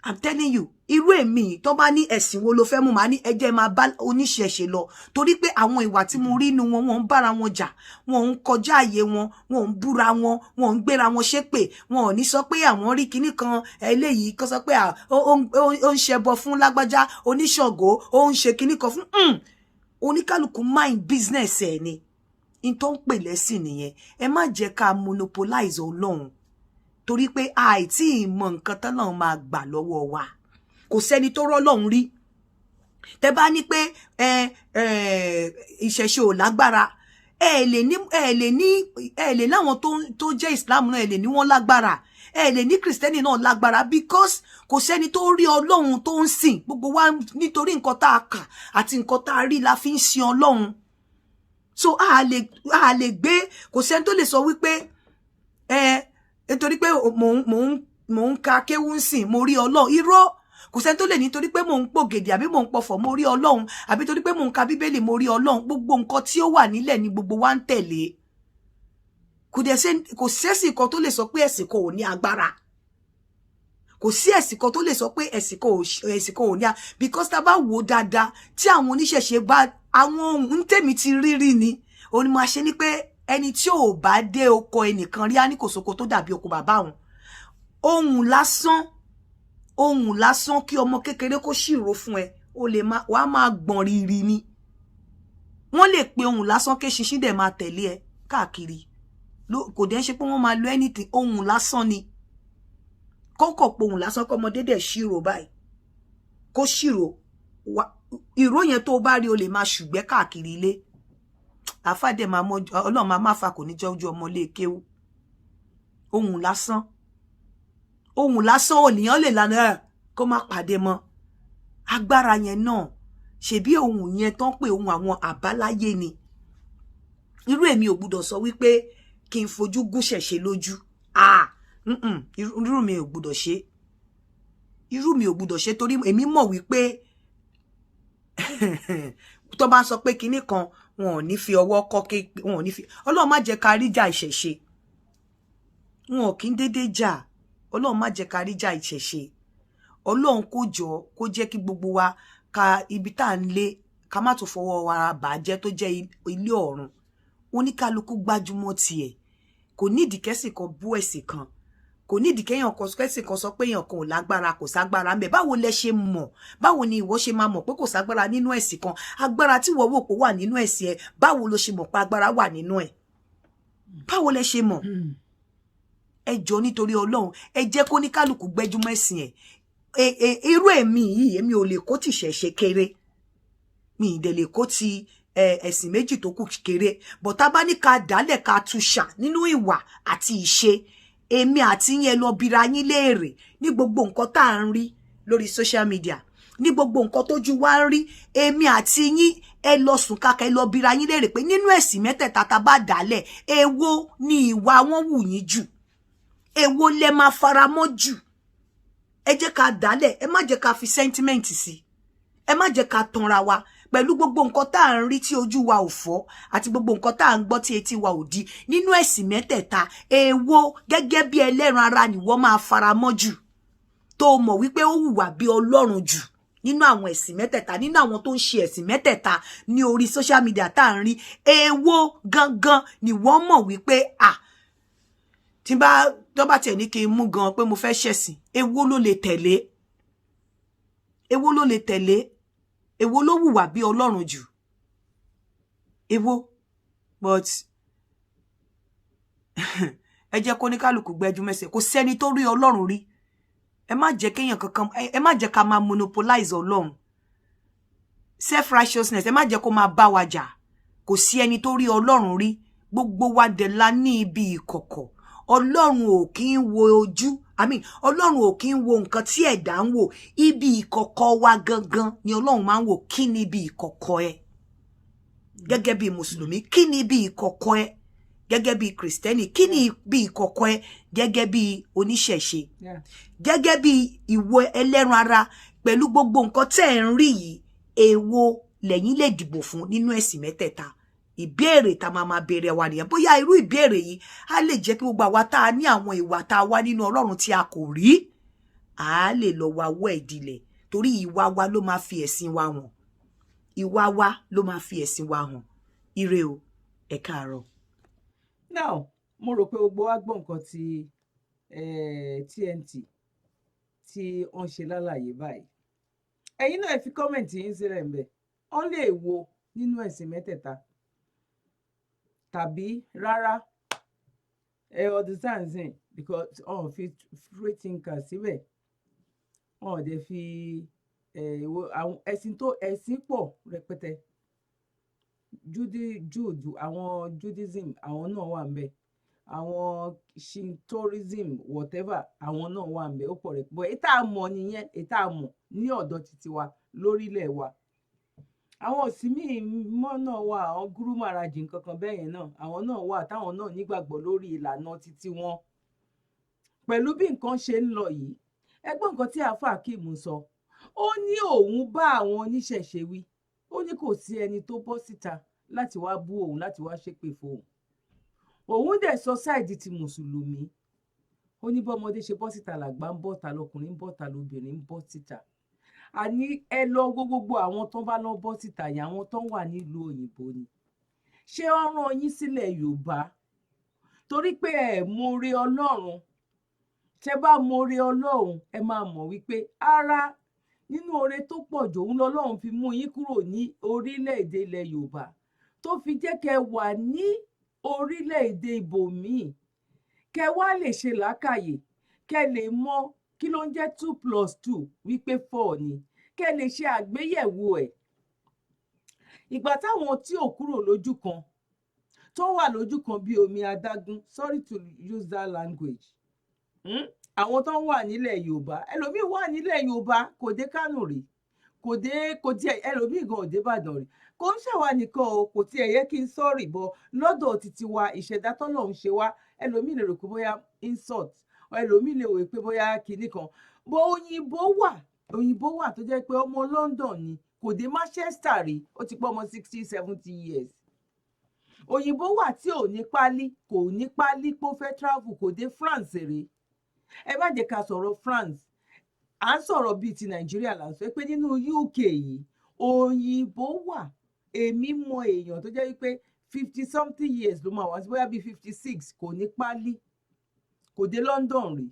I'm telling you irú èmi tó bá ní ẹ̀sìn wo ló fẹ́ mú máa ní ẹjẹ́ máa bá oníṣẹ̀ṣe lọ torí pé àwọn ìwà tí mo rí inú wọn ń bára wọn jà wọn ń kọjá àyè wọn ń búra wọn ń gbéra wọn ṣépè wọn ò ní sọ pé àwọn rí kinní kan eléyìí kó sọ pé ó ń ṣẹbọ fún lágbájá oníṣàngó ó ń ṣe kinní kan fún oníkálukú mind business ẹ̀ ni in tó ń pè lẹ́sìn nìyẹn ẹ má jẹ́ ká monopolize Ọlọ́run torí pé àìtí ìmọ̀ nǹkan tán náà máa gbà lọ́wọ́ wa kò sẹ́ni tó rọ́lọ́run rí tẹ́ bá ní pé ìṣẹ̀ṣe ò lágbára ẹ lè láwọn tó jẹ́ Islam náà ẹ lè ní wọ́n lágbára ẹ lè ní Kristẹni náà lágbára because kò sẹ́ni tó rí Ọlọ́run tó ń sìn gbogbo wa nítorí nǹkan tá a kà àti nǹkan tá a rí la fi ń sin Ọlọ́run so a lè gbé kò sẹ́ni tó lè sọ wípé nítorí pé mò ń ka kéwú ń sìn mo rí Ọlọ́run irọ́ kò sẹ́ni tó lè nítorí pé mò ń pògèdè àbí mò ń pọ̀fọ̀ mo rí Ọlọ́run àbí torí pé mò ń ka bíbélì mo rí Ọlọ́run gbogbo nǹkan tí ó wà nílẹ̀ ni gbogbo wa ń tẹ̀lé kò sẹ́sìn kan tó lè sọ pé ẹ̀sìn kan ò ní agbára kò sí ẹ̀sìn kan tó lè sọ pé ẹ̀sìn kan ò ní because tá bá wò dáadáa tí àwọn oníṣẹ̀ṣe bá àwọn ohun tèmi ti rí ni òun ni mo ṣe ní pé ẹni tí ò bá dé oko ẹnìkan rí á ní kòsókò tó dàbí oko bàbá òun ohun lásán kí ọmọ kékeré kó ṣìrò fún ẹ o lè wàá máa gbọ̀n rìrì ni wọ́n lè pe ohun lásán ké ṣinṣin dẹ̀ máa tẹ̀lé ẹ káàkiri kò dẹ̀ ṣe pé wọ́n máa lo anything ohun lásán ni kọ́kọ́ pe ohun lásán kọ́mọdé dẹ̀ ṣìrò báyìí kó ṣìrò ìró yẹn tó bá rí o lè máa ṣùgbẹ́ káàkiri ilé àfàdé máa mọ Ọlọ́run máa fà kò ní jẹ́ ojú ọmọ lè kéwú ohun lásán ònìyàn lè lànà kó má pàdé mọ́ agbára yẹn náà ṣebí ohun yẹn tán pé ohun àwọn àbáláyé ni irú èmi ò gbọ́dọ̀ sọ wípé kí n fojú gúnṣẹ̀ṣe lójú irú mi ò gbọ́dọ̀ ṣe torí èmi mọ̀ wípé tó bá sọ pé kinní kan wọn ò ní fi ọwọ́ kọ́ wọn ò ní fi Ọlọ́run má jẹ́ ká rí jà ìṣẹ̀ṣe wọn ò kí ń dédé jà Ọlọ́run má jẹ́ ká rí jà ìṣẹ̀ṣe Ọlọ́run kó jọ kó jẹ́ kí gbogbo wa ka ibi tá à ń lé ká má tún fọwọ́ wa bàjẹ́ tó jẹ́ ilé ọ̀run oníkálukú gbájúmọ́ tiẹ̀ kò nídìí kẹ́sìn kan bú ẹ̀sìn kan, kò nídìí kéèyàn kan kẹ́sìn kan sọ pé èèyàn kan ò lágbára, kò ságbára ńbẹ̀. Báwo lẹ ṣe mọ̀, báwo ni ìwọ ṣe máa mọ̀ pé kò ságbára nínú ẹ̀sìn kan? Agbára tí wọ́n wò pé wà nínú ẹ̀sìn ẹ, báwo ló ṣe mọ̀ pé agbára wà nínú ẹ̀? Báwo lẹ ṣe mọ̀? Ẹ jọ̀ọ́ nítorí Ọlọ́run, ẹ jẹ́ kó ní kálukú gbẹ́júmọ́ ẹ̀sìn ẹ̀. Irú èmi yìí, èmi ò lè kó ti ṣẹ̀ṣe kéré, mi ì dẹ̀ lè kó ti ẹ̀sìn méjì tó kù kéré, but tá bá ní ká dálẹ̀ ká túṣà nínú ìwà àti ìṣe, èmi àti yín lọ bira yín léèrè ní gbogbo nǹkan tá à ń rí lórí social media, ní gbogbo nǹkan tójú wa ń rí, èmi àti yín ẹ lọ sùn káka, ẹ lọ bira yín léèrè pé nínú ẹ̀sìn mẹ́tẹ̀ẹ̀ta tá bá dálẹ̀, èwo ni ìwà wọn wù yín jù, èwo lẹ máa faramọ́ jù? Ẹ jẹ́ ká dálẹ̀, ẹ má jẹ́ ká fi sentiment sí, ẹ má jẹ́ ká tanra wa pẹ̀lú gbogbo nǹkan tá à ń rí tí ojú wa ò fọ́ àti gbogbo nǹkan tá à ń gbọ́ tí etí wa ò di. Nínú ẹ̀sìn mẹ́tẹ̀ẹ̀ta, èwo gẹ́gẹ́ bí ẹlẹ́ran ara ni wọ́n máa faramọ́ jù, tó mọ̀ wípé ó hùwà bí Ọlọ́run jù nínú àwọn ẹ̀sìn mẹ́tẹ̀ẹ̀ta, nínú àwọn tó ń ṣe ẹ̀sìn mẹ́tẹ̀ẹ̀ta ní orí social media tá à ń rí, èwo gangan ni wọ́n mọ̀ wípé tí tó bá tẹ̀ ní kí n mú gan pé mo fẹ́ ṣẹ̀sìn, èwo ló lè tẹ̀lé? Èwo ló lè tẹ̀lé? Èwo ló hùwà bí Ọlọ́run jù? Èwo? But ẹ jẹ́ kó ní kálukú gbẹ́jú mẹ́sẹ̀, kò sẹ́ni tó rí Ọlọ́run rí. Ẹ má jẹ́ kéèyàn kankan, ẹ má jẹ́ ká máa monopolize Ọlọ́run. Self righteousness, ẹ má jẹ́ kó máa bá wa jà. Kò sí ẹni tó rí Ọlọ́run rí. Gbogbo wa dẹ̀ la ní ibi ìkọ̀kọ̀. Ọlọ́run ò kí ń wo ojú, Ọlọ́run ò kí ń wo nǹkan tí ẹ̀dá ń wò. Ibi ìkọ̀kọ̀ wa gangan ni Ọlọ́run máa ń wò. Kí ni ibi ìkọ̀kọ̀ ẹ? Gẹ́gẹ́ bí Mùsùlùmí, kí ni ibi ìkọ̀kọ̀ ẹ? Gẹ́gẹ́ bí Kristẹni, kí ni ibi ìkọ̀kọ̀ ẹ? Gẹ́gẹ́ bí oníṣẹ̀ṣe, gẹ́gẹ́ bí ìwọ ẹlẹ́ran ara, pẹ̀lú gbogbo nǹkan tẹ́ ẹ̀ ń rí yìí, èwo lẹ̀yin lè dìbò fún nínú ẹ̀sìn mẹ́tẹ̀ẹ̀ta? Ìbéèrè tá máa béèrè wa nìyẹn. Bóyá irú ìbéèrè yìí á lè jẹ́ kí gbogbo àwa tá a ní àwọn ìwà tá a wá nínú Ọlọ́run tí a kò rí, á lè lọ wá wọ́ ìdílé, torí ìwà wa ló máa fi ẹ̀sìn wa hàn. Ìwà wa ló máa fi ẹ̀sìn wa hàn. Ire o, ẹ káàárọ̀. Now, mo rò pé gbogbo wa gbọ́ nǹkan tí TNT tí wọ́n ṣe lálàyé báyìí. Ẹ̀yin náà ẹ fi kọ́mẹ̀ntì yín sílẹ̀ ńbẹ̀. Wọ́n lè wo nínú ẹ̀sìn mẹ́tẹ̀ẹ̀ta tàbí rárá, understand sin, because wọ́n fi free thinker síbẹ̀, wọ́n dẹ̀ fi ẹ̀sìn pọ̀ rẹpẹtẹ. Jude, àwọn Judaism, àwọn náà wà ńbẹ̀, àwọn Shintoism, whatever, àwọn náà wà ńbẹ̀, ó pọ̀ rẹ̀. But èyí tá a mọ̀ nìyẹn, èyí tá a mọ̀ ní ọ̀dọ̀ títí wa lórílẹ̀ wa. Àwọn òsì míì mọ́ náà wà, àwọn gúrú màràjì nǹkankan bẹ́ẹ̀ yẹn náà, àwọn náà wà táwọn náà nígbàgbọ́ lórí ìlànà títí wọn. Pẹ̀lú bí nǹkan ṣe ń lọ yìí, ẹgbọ́n nǹkan tí àáfàá Akeem sọ, ó ní òun bá àwọn oníṣẹ̀ṣe wí, ó ní kò sí ẹni tó bọ́ síta láti wá bú òun, láti wá ṣépè fóun. Òun dẹ̀ sọ sáìdì ti Mùsùlùmí, ó ní bọ́mọdé ṣe bọ́ síta làgbà ń bọ́ta, lọkùnrin ń bọ́ta, lóbìnrin ń bọ́ síta. Àní ẹ lọ gbogbo àwọn tó bá lọ bọ́ síta yẹn, àwọn tó wà nílùú òyìnbó ni. Ṣé wọ́n rán yín sílẹ̀ Yorùbá torí pé ẹ mórí Ọlọ́run? Tẹ́ bá mórí Ọlọ́run, ẹ máa mọ̀ wípé ara nínú oore tó pọ̀ jù òun lọ́lọ́run fi mú yín kúrò ní orílẹ̀-èdè ilẹ̀ Yorùbá, tó fi jẹ́ kẹ́ wà ní orílẹ̀-èdè ibòmíì, kẹ́ wá lè ṣe làákàyè, kẹ́ lè mọ̀ kí ló ń jẹ́ 2+2 wípé 4 ni, kẹ́ lè ṣe àgbéyẹ̀wò ẹ̀. Ìgbà táwọn tí ò kúrò lójú kan tó wà lójú kan bí omi adágún, sorry to use that language, àwọn tó wà nílẹ̀ Yorùbá, ẹlòmíì wà nílẹ̀ Yorùbá kò dé Kánò rí, kò tiẹ̀, ẹlòmíì gan ò dé Ìbàdàn rí, kò ń ṣàwa nìkan o, kò tiẹ̀ yẹ kí n sọ́ọ̀rì bọ́ lọ́dọ̀ títí wa, ìṣẹ̀dá tọ́lọ́run ṣe wá, ẹlòmíì lè rò pé bóyá insult, ẹlòmíì lè wò pé bóyá kinní kan, bó òyìnbó wà tó jẹ́ pé ọmọ London ni, kò dé Manchester rí, ó ti pọ́ ọmọ 60-70 years. Òyìnbó wà tí ò ní pálí, kò ní pálí pé ó fẹ́ travel, kò dé France rí. Ẹ má jẹ́ ká sọ̀rọ̀ France, à ń sọ̀rọ̀ bíi ti Nàìjíríà là ń sọ pé nínú UK yìí òyìnbó wà. Èmi mọ èèyàn tó jẹ́ wípé 50 something years ló máa wá sí, bóyá bíi 56 kò ní pálí, kò dé London rí,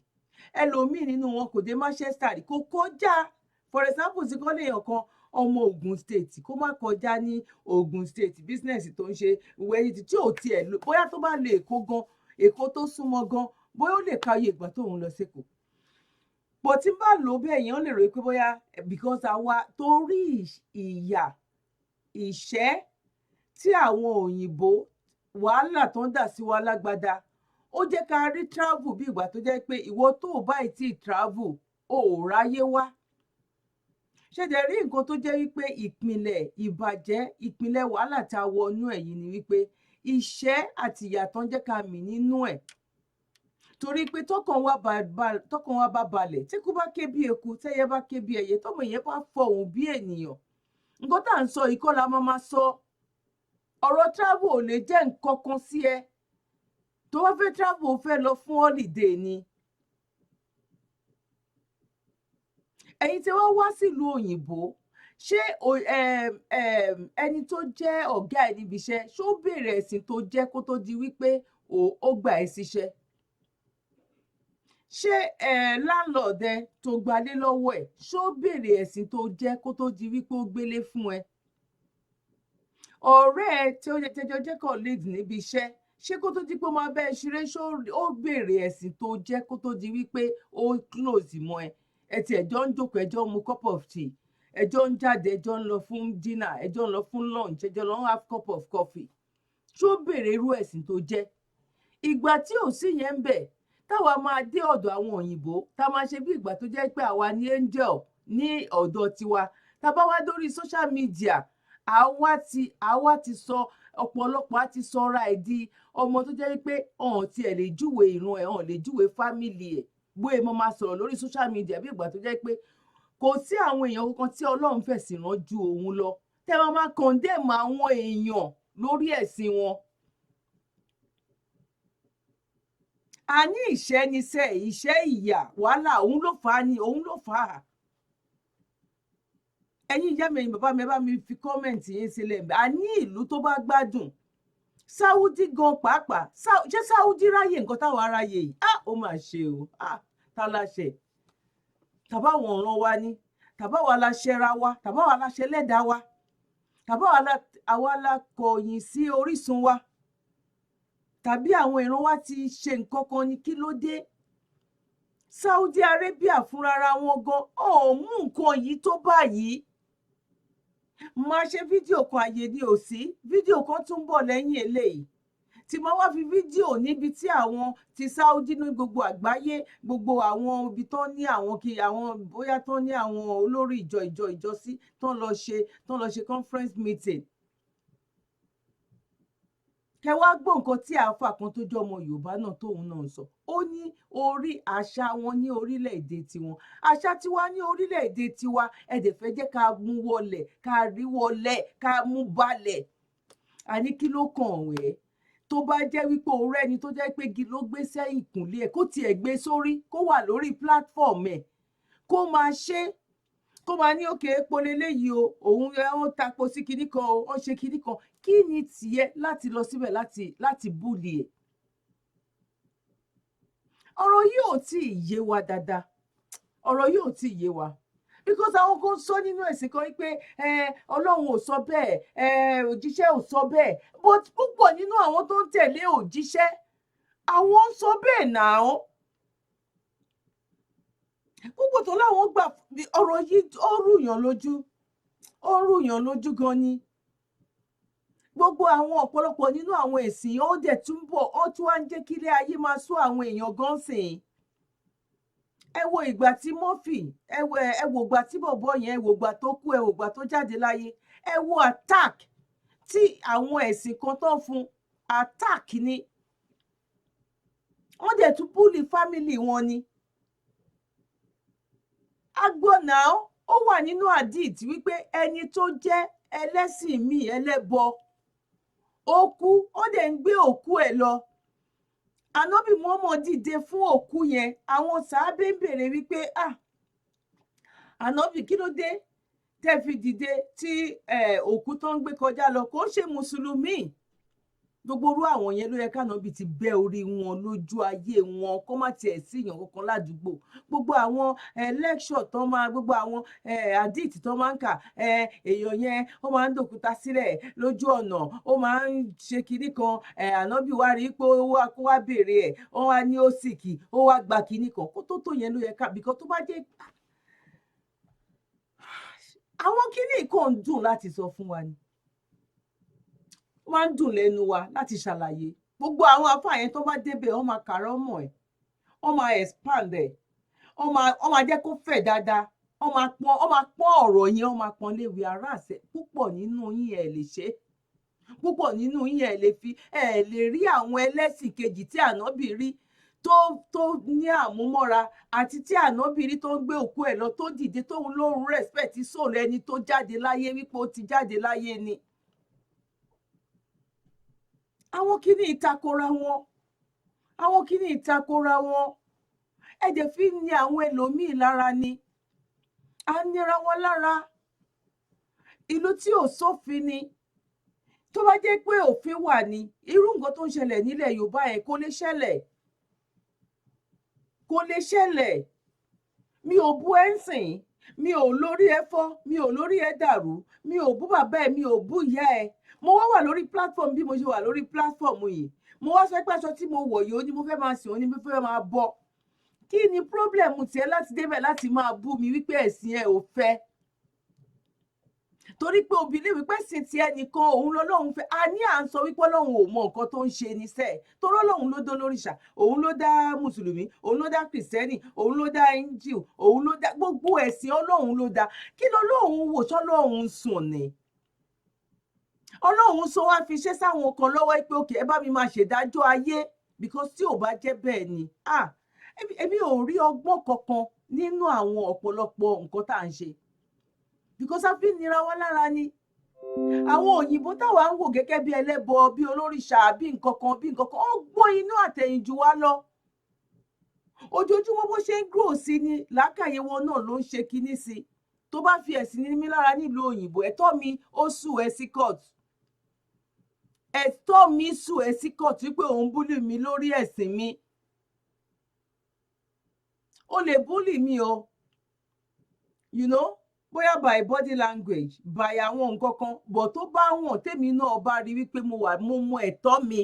ẹlòmíì nínú wọn kò dé Manchester rí, kò kọjá for example tí kò léèyàn kan ọmọ Ogun State kó má kọjá ní Ogun State business tó ń ṣe wẹ́yìtì tí ò tiẹ̀ lò, bóyá tó bá lè Èkó gan, Èkó tó súnmọ́ gan, bóyá ó lè ka iye ìgbà tóun lọ sẹ́kọ̀ọ́. Bó tí bá lò bẹ́ẹ̀ yẹn ó lè rò pé bóyá because àwa torí ìyà ìṣẹ́ tí àwọn òyìnbó wàhálà tó ń dà sí wa lágbádá, ó jẹ́ ká rí travel bí ìgbà tó jẹ́ pé ìwọ tó ò báyìí tí travel ò ráyé wá. Ṣé dẹ̀ rí nǹkan tó jẹ́ wípé ìpìlẹ̀ ìbàjẹ́, ìpìlẹ̀ wàhálà tá a wọnú ẹ̀ yìí ni wípé ìṣẹ́ àti ìyà tó ń jẹ́ ká mì nínú ẹ̀. Torí pé tọkàn wa bá balẹ̀, tí kú bá ké bí eku, tẹ́yẹ bá ké bí ẹyẹ, tọ́mọ yẹn bá fọhùn bí ènìyàn, nǹkan tá à ń sọ yìí kọ́ la máa sọ. Ọ̀rọ̀ travel ò lè jẹ́ nǹkan kan sí ẹ. Tó bá fẹ́ travel ó fẹ́ lọ fún holiday ni. Ẹ̀yin tí wọ́n wá sílùú òyìnbó, ṣé ẹni tó jẹ́ ọ̀gá ẹ̀ níbi iṣẹ́ ṣó béèrè ẹ̀sìn tó jẹ́ kó tó di wípé ó gbà ẹ́ síṣẹ́? Ṣé landlord ẹ tó gbalé lọ́wọ́ ẹ̀ ṣó béèrè ẹ̀sìn tó jẹ́ kó tó di wípé ó gbélé fún ẹ? Ọ̀rẹ́ ẹ tí ó yẹ tẹjọ jẹ́ colleague níbi iṣẹ́, ṣé kó tó di pé ó máa bẹ́ ẹ ṣeré ṣó ó béèrè ẹ̀sìn tó jẹ́ kó tó di wípé ó close mọ́ ẹ? Ẹ ti ẹjọ́ ń jókòó, ẹjọ́ ń mu cup of tea, ẹjọ́ ń jáde, ẹjọ́ ń lọ fún dinner, ẹjọ́ ń lọ fún lunch, ẹjọ́ lọ ń have cup of coffee. Ṣó béèrè irú ẹ̀sìn tó jẹ́? Ìgbà tí ò sí yẹn ń bẹ̀, táwa máa dé ọ̀dọ̀ àwọn òyìnbó, tá máa ṣe bí ìgbà tó jẹ́ pé àwa ní angel ní ọ̀dọ̀ tiwa. Tá bá wá dórí social media, àwa ti sọ ọ̀pọ̀lọpọ̀ á ti sọra ẹ̀ di ọmọ tó jẹ́ pé ọ̀hún tiẹ̀ lè júwe ìran ẹ̀, ọ̀hún lè júwe family ẹ̀, bóyá mo máa sọ̀rọ̀ lórí social media bí ìgbà tó jẹ́ pé kò sí àwọn èèyàn kankan tí Ọlọ́run fẹ̀sìn rán ju òun lọ. Tẹ́ máa condemn àwọn èèyàn lórí ẹ̀sìn wọn. A ní ìṣẹ́ níṣẹ́, ìṣẹ́ ìyà wàhálà, òun ló fà á ni, òun ló fà á. Ẹ̀yin ìyá mi, ẹ̀yin bàbá mi, ẹ bá mi fi kọ́mẹ̀ntì yín sílẹ̀. A ní ìlú tó bá gbádùn, Sáúdí gan pàápàá, ṣé Sáúdí ráyè nǹkan táwọn aráyè yìí? Ó mà ṣe o, tá láṣẹ. Tàbá wọn ràn wá ní, tàbá wa la ṣẹra wa, tàbá wa la ṣẹlẹ́dàá wa, tàbá àwa la kọ̀yìn sí orísun wa, tàbí àwọn ìran wa ti ṣe nǹkan kan ní kí ló dé? Saudi Arabia fúnrara wọn gan mú nǹkan yìí tó báyìí. Máa ṣe fídíò kan, àyè ni ò sí, fídíò kan tún bọ̀ lẹ́yìn eléyìí tí mo wá fi fídíò níbi tí àwọn ti Saudi ní gbogbo àgbáyé, gbogbo àwọn ibi tó ní àwọn bóyá tó ní àwọn olórí ìjọ sí tó ń lọ ṣe conference meeting. Kẹ wá gbọ́ nǹkan tí àáfà kan tó jẹ́ ọmọ Yorùbá náà tóun náà sọ. Ó ní orí àṣà wọn ní orílẹ̀-èdè tiwọn, àṣà tiwa ní orílẹ̀-èdè tiwa, ẹ dẹ̀ fẹ́ jẹ́ ká mú wọlẹ̀, ká rí wọlẹ̀, ká mú balẹ̀. Àní kí ló kàn ẹ́? Tó bá jẹ́ wípé o rẹ́ni tó jẹ́ pé igi ló gbé sẹ́yìn kùnlé ẹ̀, kó tiẹ̀ gbé sórí, kó wà lórí platform ẹ̀, kó máa ṣe, kó máa ní òkè epo leléyìí o, òun ó tapo sí kinní kan o, ó ṣe kinní kan. Kí ni tiẹ̀ láti lọ síbẹ̀ láti búlì ẹ̀? Ọ̀rọ̀ yìí ò tí ì yé wa dáadáa, ọ̀rọ̀ yìí ò tí ì yé wa. Because àwọn kan sọ nínú ẹ̀sìn kan wípé Ọlọ́run ò sọ bẹ́ẹ̀, òjíṣẹ́ ò sọ bẹ́ẹ̀, but púpọ̀ nínú àwọn tó ń tẹ̀lé òjíṣẹ́, àwọn ń sọ bẹ́ẹ̀ náà. Púpọ̀ tó láwọn gbà ọ̀rọ̀ yìí ó rúyàn lójú gan ni. Gbogbo àwọn ọ̀pọ̀lọpọ̀ nínú àwọn ẹ̀sìn ó dẹ̀ túnbọ̀ ó tún wá ń jẹ́ kí ilé ayé máa sú àwọn èèyàn gan sìn. Ẹ wo ìgbà tí Murphy, ẹ wo ìgbà tí bọ̀bọ̀ yẹn, ẹ wo ìgbà tó kú, ẹ wo ìgbà tó jáde láyé, ẹ wo attack tí àwọn ẹ̀sìn kan tó ń fún attack ni. Wọ́n dẹ̀ tún búlì family wọn ni. Agbọ́nà ó wà nínú hadith wípé ẹni tó jẹ́ ẹlẹ́sìn míì ẹlẹ́bọ, ó kú, ó dẹ̀ ń gbé òkú ẹ̀ lọ. Ànábì Muhammad dìde fún òkú yẹn, àwọn sàábé ń bèrè wípé Ànábì kí ló dé tẹ́ fi dìde tí òkú tó ń gbé kọjá lọ kò ṣe mùsùlùmí. gbogbo orú àwọn yẹn ló yẹ k'Ànábì ti bẹ́ orí wọn lójú ayé wọn kó má tiẹ̀ sí èèyàn kankan ládùúgbò. Gbogbo àwọn lecture tó máa gbogbo àwọn hadith tó máa ń kà èèyàn yẹn ó máa ń dòkúta sílẹ̀ lójú ọ̀nà ó máa ń ṣe kinní kan Ànábì wá rí pé kó wá béèrè ẹ̀ ó wá ní ó sìkì ó wá gba kinní kan kó tó yẹn ló yẹ ká bìkan tó bá jẹ́ àwọn kinní kan ń dùn láti sọ fún wa ni wọ́n ń dùn lẹ́nu wa láti ṣàlàyé gbogbo àwọn àfáà yẹn tó bá débẹ̀ wọ́n máa kàrọ́ mọ̀ ẹ̀ wọ́n máa expand ẹ̀ wọ́n máa jẹ́ kó fẹ̀ dáadáa wọ́n máa pọ́n ọ̀rọ̀ yẹn wọ́n máa pọ́n léwu ara àṣẹ púpọ̀ nínú yín ẹ̀ lè ṣe púpọ̀ nínú yín ẹ̀ lè rí àwọn ẹlẹ́sìn kejì tí Ànábì rí tó ní àmúmọ́ra àti tí Ànábì rí tó ń gbé òkú ẹ̀ lọ tó dìde tóun lóhun respect sóòlù ẹni tó jáde láyé wípé ó ti jáde láyé ni. Àwọn kìíní ìtakora wọn ẹ̀jẹ̀ fi ń ní àwọn ẹlòmíì lára ni a nira wọn lára ìlú tí ò sófin ni tó bá jẹ́ pé òfin wà ní irú nǹkan tó ń ṣẹlẹ̀ nílẹ̀ Yorùbá yẹn kò lè ṣẹlẹ̀ mi ò bú ẹ́ ń sìn mi ò lórí ẹ fọ́ mi ò lórí ẹ dàrú mi ò bú bàbá ẹ mi ò bú ìyá ẹ mo wà lórí platform bí mo ṣe wà lórí platform yìí mo wá sọ pé aṣọ tí mo wọ̀ yìí ó ní mo fẹ́ máa sìn ó ní mo fẹ́ máa bọ́ kí ni problem tiẹ̀ láti débẹ̀ láti máa bú mi wípé ẹ̀sìn ẹ ò fẹ́ torí pé obìnrin wípé ẹ̀sìn tiẹ̀ nìkan òun lọ́lọ́run fẹ́ a ní à ń sọ wípé Ọlọ́run ò mọ nǹkan tó ń ṣe ní sẹ́ẹ̀ torí Ọlọ́run ló dó lóríṣà òun ló dá mùsùlùmí òun ló dá kìrìsìtẹ́nì òun ló dá angel òun ló dá gbogbo ẹ̀sìn Ọlọ́run ló dá kí lọ́lọ́run wò ṣọ́lọ́run sùn ni Ọlọ́run sọ wá fi ṣe sáwọn kan lọ́wọ́ pé òkè ẹ bá mi máa ṣèdájọ́ ayé because tí ò bá jẹ́ bẹ́ẹ̀ ni èmi ò rí ọgbọ́n kankan nínú àwọn ọ̀pọ̀lọpọ̀ nǹkan tá à ń ṣe because a fi nira wá lára ni àwọn òyìnbó táwa ń wò gẹ́gẹ́ bí ẹlẹ́bọ bí olórìṣà bí nǹkan kan ó gbọ́n inú àtẹ̀yìnjú wa lọ ojoojúmọ́ bó ṣe ń grow sí ni làákàyè wọn náà ló ń ṣe kinní sí tó bá fi ẹ̀sìn ní mi lára nílùú òyìnbó ẹ̀tọ́ mi ó sùn ẹ sí court ẹ̀tọ́ mi sùn ẹ sí court wípé òun búlì mi lórí ẹ̀sìn mi ó lè búlì mi o bóyá by body language by àwọn nǹkan kan bọ̀ tó bá wọ̀n tèmi náà bá rí wípé mo mọ ẹ̀tọ́ mi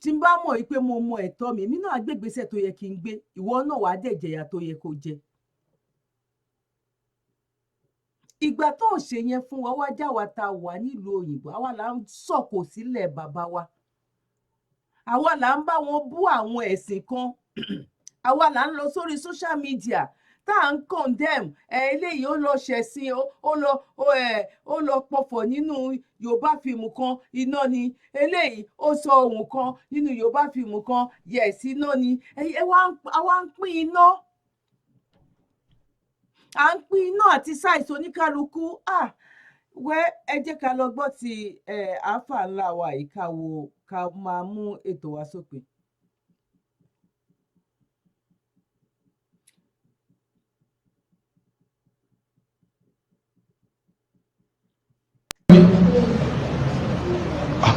tí n bá mọ̀ wípé mo mọ ẹ̀tọ́ mi èmi náà gbégbèsè tó yẹ kí n gbé ìwọ náà wàá dẹ̀ jẹ̀yà tó yẹ kó jẹ. ìgbà tó ń ṣe yẹn fún wa wá já wa ta wà nílùú òyìnbó àwa là ń sọ̀kò sílẹ̀ bàbá wa àwa là ń bá wọn bú àwọn ẹ̀sìn kan àwa là ń lọ sórí social media tá à ń condemn eléyìí ó lọ ṣẹ̀sìn ó lọ pọ̀fọ̀ nínú Yorùbá fíìmù kan iná ni eléyìí ó sọ ohun kan nínú Yorùbá fíìmù kan yes iná ni àwa ń pín iná à ń pín iná àti sáìsì oníkálukú ẹ jẹ́ ká lọ gbọ́ ti àáfà ńlá wa yìí ká máa mú ètò wa sópin.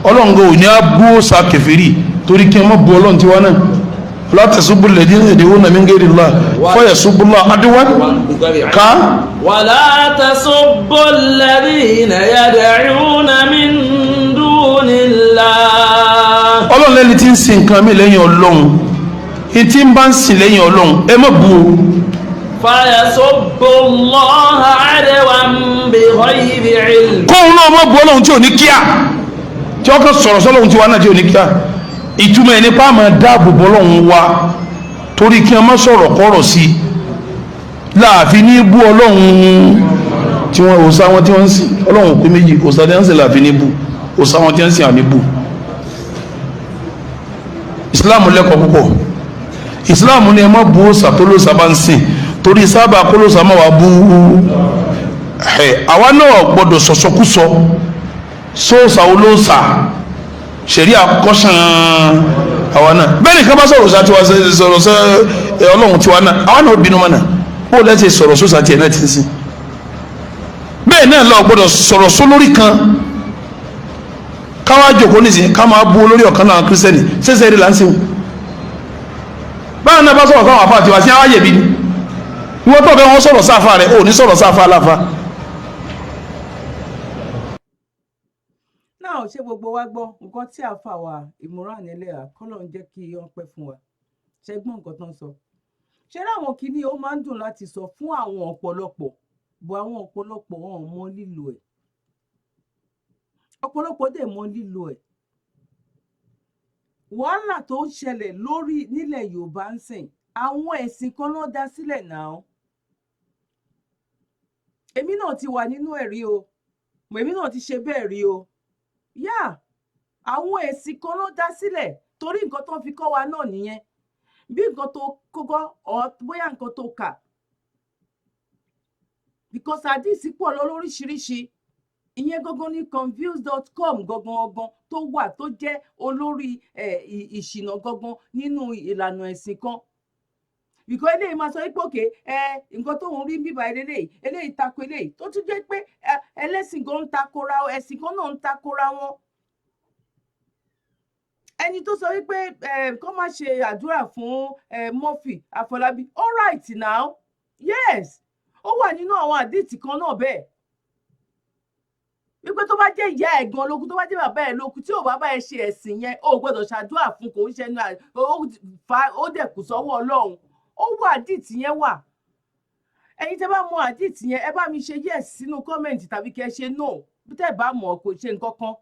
Ọlọ́run go ní abú sa kèfèrí torí kí ẹ má bu Ọlọ́run tiwa náà láti ṣubú lẹ́dí ní ìdíwọ́ nàmí ń gẹ́rì lọ́wọ́ fọ́yẹ̀ ṣubú lọ́wọ́ adúwá ká. wàlá tasubbu alladhina yad'una min dunillah. Ọlọ́run lẹ́ni tí ń sin nǹkan mi lẹ́yìn Ọlọ́run tí ń bá ń sìn lẹ́yìn Ọlọ́run ẹ má bu o. fayasubbu Allaha adwan bighayri ilm. kóun náà má bu Ọlọ́run tí ò ní kíá tí ọkọ̀ sọ̀rọ̀ sọ́lọ́run tí wà náà tí ò ní kíá ìtumọ̀ ẹni pa máa dáàbò bọ́lọ́run wa torí kí wọ́n má sọ̀rọ̀ kọ́rọ̀ sí láàfin ní bú Ọlọ́run tí wọ́n òsà wọn tí wọ́n ń sìn Ọlọ́run pé méjì òsà tí wọ́n ń sìn láàfin ní bú òsà wọn tí wọ́n ń sìn àní bú. ìsìláàmù lẹ́kọ̀ọ́ púpọ̀ ìsìláàmù ni ẹ má bú òsà tó lósà bá ń sìn torí sábà kó lósà má wà bú àwa náà gbọ́dọ̀ sọ̀sọ̀kúsọ sóòsà olóòsà ṣẹ̀rí àkọ́sàn àwa náà bẹ́ẹ̀ nìkan bá sọ̀rọ̀ sá tiwa sọ̀rọ̀ sẹ́ Ọlọ́run tiwa náà àwa náà bínú mọ́nà ó lẹ́sẹ̀ sọ̀rọ̀ sóòsà tiẹ̀ náà ti ń sìn bẹ́ẹ̀ náà lọ gbọ́dọ̀ sọ̀rọ̀ sólórí kan káwá jòkó nísìnyí ká máa bú olórí ọ̀kan náà kírísítẹ́nì ṣẹṣẹ rí là ń ṣe wọn báwọn náà bá sọ̀rọ̀ sáwọn àfa àtiwá sí àwọn àyèbí ni ìwọ́n tó bẹ́ẹ̀ wọ́n sọ̀rọ̀ sáfà rẹ̀ ò ní sọ̀rọ̀ sáfà aláfa. náà ṣé gbogbo wa gbọ́ nǹkan tí àfa wa ìmúràn ẹlẹ́yà kọ́lọ̀ ń jẹ́ kí wọ́n pẹ́ fún wa ṣe gbọ́n nǹkan tó ń sọ ṣé láwọn kìíní ó máa ń dùn láti sọ fún àwọn ọ̀pọ̀lọpọ̀ bọ̀ àwọn ọ̀pọ̀lọpọ̀ wọn ò mọ lílo ẹ̀ ọ̀pọ̀lọpọ̀ dẹ̀ mọ lílo ẹ̀ wàhálà tó ń ṣẹlẹ̀ lórí nílẹ̀ Yorùbá ń sìn àwọn ẹ̀sìn kan náà dá sílẹ̀ náà èmi náà ti wà nínú ẹ̀ rí o èmi náà ti ṣe bẹ́ẹ̀ rí o yá àwọn ẹ̀sìn kan náà dá sílẹ̀ torí nǹkan tó ń fi kọ́ wa náà nìyẹn bí nǹkan tó kọ́kọ́ bóyá nǹkan tó kà because àdìsí pọ̀ lọ lóríṣiríṣi ìyẹn gangan ní confused.com gangan tó wà tó jẹ́ olórí ìṣìnà gangan nínú ìlànà ẹ̀sìn kan bìkọ́ eléyìí máa sọ pé òkè nǹkan tó ń rí bíbá eléyìí tako eléyìí tó tún jẹ́ pé ẹlẹ́sìn gan ń takora ẹ̀sìn kan náà ń takora wọn ẹni tó sọ wípé kó má ṣe àdúrà fún Murphy Afọlábí all right now yes ó wà nínú àwọn àdìtì kan náà bẹ́ẹ̀ wípé tó bá jẹ́ ìyá ẹ̀ gan lókun tó bá jẹ́ bàbá ẹ̀ lókun tí ò bá bá ẹ ṣe ẹ̀sìn yẹn ó gbọ́dọ̀ ṣàdúrà fún kò ń ṣẹnu ó dẹ̀ kù sọ́wọ́ Ọlọ́run ó wà àdìtì yẹn wà ẹ̀yin tẹ́ bá mọ àdìtì yẹn ẹ bá mi ṣe yes sínú kọ́mẹ̀ntì tàbí kẹ́ ṣe no bí tẹ́ bá mọ̀ kò ṣe nǹkan kan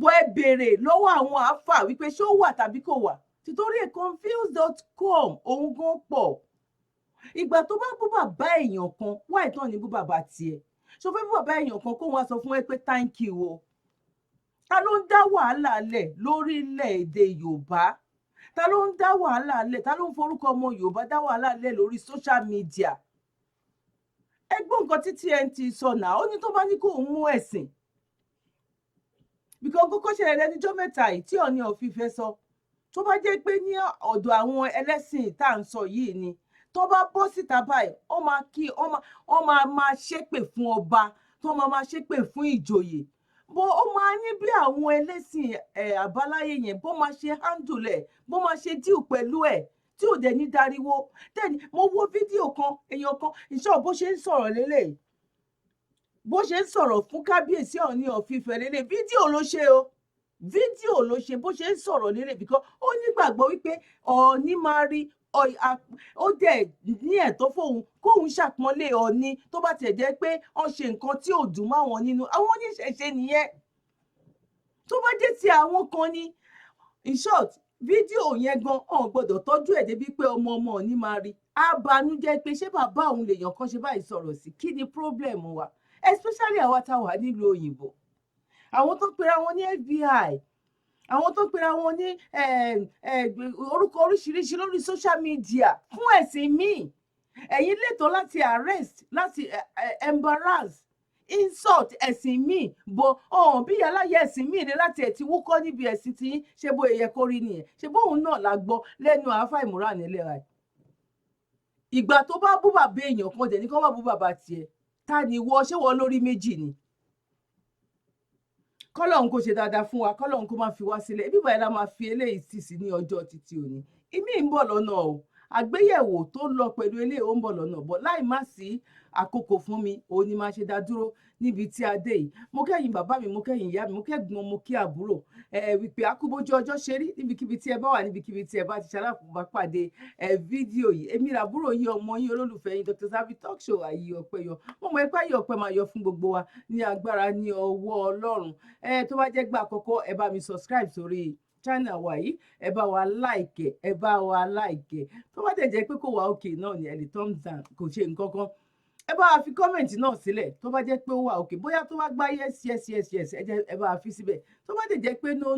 bó ẹ béèrè lọ́wọ́ àwọn àáfà wípé ṣé ó wà tàbí kò wà títorí confused.com òun gan pọ̀ ìgbà tó bá bú bàbá èèyàn kan wá ìtàn ní bú bàbá tiẹ̀ ṣó fẹ́ bú bàbá èèyàn kan kó wọn sọ fún ẹ pé thank you o ta ló ń dá wàhálà lẹ̀ lórílẹ̀‐èdè Yorùbá ta ló ń dá wàhálà lẹ̀ ta ló ń forúkọ ọmọ Yorùbá dá wàhálà lẹ̀ lórí social media ẹgbọ́n nǹkan tí TNT sọ náà ó ní tó bá ní kó mú ẹ̀sìn bíkọ́ kókó ṣẹlẹ̀ lẹ́nijọ́ mẹ́ta yìí tí Ọọ̀ni of Ifẹ̀ sọ tó bá jẹ́ pé ní ọ̀dọ̀ àwọn ẹlẹ́sìn tá à ń sọ yìí ni tó bá bọ́ síta báyìí ó máa ṣépè fún ọba tó máa ṣépè fún ìjòyè bó ó máa ní bí àwọn ẹlẹ́sìn àbáláyé yẹn bó máa ṣe handle ẹ̀ bó máa ṣe díù pẹ̀lú ẹ̀ tí ò dẹ̀ ní dariwo tẹ́ni mo wo fídíò kan èèyàn kan ìṣọ́ bó ṣe ń sọ̀rọ̀ lélẹ̀ bó ṣe ń sọ̀rọ̀ fún kábíyèsí Ọọ̀ni of Ifẹ̀ lélẹ̀ fídíò ló ṣe o fídíò ló ṣe bó ṣe ń sọ̀rọ̀ lélẹ̀ bíkọ́ ó nígbàgbọ́ wípé Ọọ̀ni máa rí ó dẹ̀ ní ẹ̀tọ́ fóun kóun ṣàpọ́nlé Ọọ̀ni tó bá tẹ̀ jẹ́ pé wọ́n ṣe nǹkan tí ò dùn mọ́ àwọn nínú àwọn oníṣẹ̀ṣe nìyẹn tó bá jẹ́ ti àwọn kan ní in short fídíò yẹn gan ọ̀n gbọ́dọ̀ tọ́jú ẹ̀ débi pé ọmọ Ọọ̀ni máa rí abanújẹ́ pé ṣé bàbá òun lèèyàn kan ṣe báyìí sọ̀rọ̀ sí kí ni problem wa especially àwa tá a wà nílùú òyìnbó àwọn tó pera wọn ní FBI àwọn tó pera wọn ní orúkọ oríṣiríṣi lórí social media fún ẹ̀sìn míì ẹ̀yin lẹ́tọ̀ọ́ láti arrest láti embarrass insult ẹ̀sìn míì bọ̀ bí aláyẹ ẹ̀sìn míì ni láti ẹ̀ ti wúkọ́ níbi ẹ̀sìn tí ṣe bó yẹ kó rí nìyẹn ṣe bóun náà la gbọ́ lẹ́nu àáfà ìmúràn nílẹ̀ rẹ̀ ìgbà tó bá bú bàbá èèyàn kan dẹ̀ ní kó bá bú bàbá tiẹ̀ ta ni wọ́n ṣé wọ́n lórí méjì ni kọ́lọ́hún kó ṣe dáadáa fún wa kọ́lọ́hún kó má fi wá sílẹ̀ ibi báyìí la máa fi eléyìí tì sí ní ọjọ́ títí òní ìmí ń bọ̀ lọ́nà o àgbéyẹ̀wò tó lọ pẹ̀lú eléyìí ó ń bọ̀ lọ́nà bọ̀ láì má sí àkókò fún mi òun ni máa ṣe dá dúró níbi tí a dé yìí mo kẹ́yìn bàbá mi mo kẹ́yìn ìyá mi mo kẹ́gbọ́n mo kí àbúrò wípé akúbójú ọjọ́ ṣe rí níbikíbi tí ẹ bá wà níbikíbi tí ẹ bá ti ṣaláfùbá pàdé fídíò yìí èmi làbúrò yín ọmọ yín olólùfẹ́ yín Dr. Zabby talk show ayé ọpẹ́ yọ mo mọ̀ ipá ayé ọpẹ́ máa yọ fún gbogbo wa ní agbára ní ọwọ́ Ọlọ́run tó bá jẹ́ gbà àkọ́kọ́ ẹ bá mi subscribe sórí channel wa yìí ẹ bá wa like tó bá tẹ̀ jẹ́ pé kò wá òkè náà ni ẹ lè thumbs down kò ṣe nǹkan kan ẹ bá wa fi kọ́mẹ̀ntì náà sílẹ̀ tó bá jẹ́ pé ó wà òkè bóyá tó bá gbá yes ẹ bá wa fi síbẹ̀ tó bá tẹ̀ jẹ́ pé no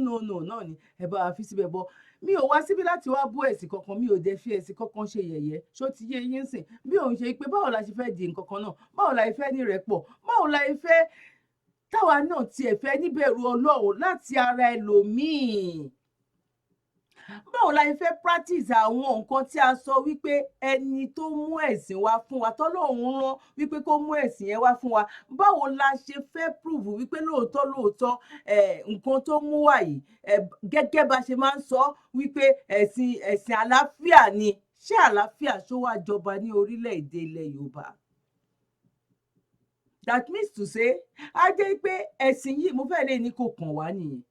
náà ni ẹ bá wa fi síbẹ̀ bọ́ mi ò wá síbí láti wá bú ẹ̀sìn kankan mi ò dẹ̀ fi ẹ̀sìn kankan ṣe yẹ̀yẹ́ ṣó ti yé yín sìn bí òun ṣe pé báwo la ṣe fẹ́ di nǹkan kan náà báwo la fẹ́ ní rẹ̀pọ̀ báwo la fẹ́ táwa náà tiẹ̀ fẹ́ níbẹ̀rù Ọlọ́run láti ara ẹlòmíì báwo la fẹ́ practice àwọn nǹkan tí a sọ wípé ẹni tó mú ẹ̀sìn wá fún wa tọ́lọ́run rán wípé kó mú ẹ̀sìn yẹn wá fún wa, báwo la ṣe fẹ́ prove wípé lóòótọ́ nǹkan tó mú wá yìí gẹ́gẹ́ bá ṣe máa ń sọ wípé ẹ̀sìn àlàáfíà ni, ṣé àlàáfíà ṣó wá jọba ní orílẹ̀-èdè ilẹ̀ Yorùbá? That means to say á jẹ́ pé ẹ̀sìn yìí mo fẹ́ lè ní kò kàn wá nìyẹn,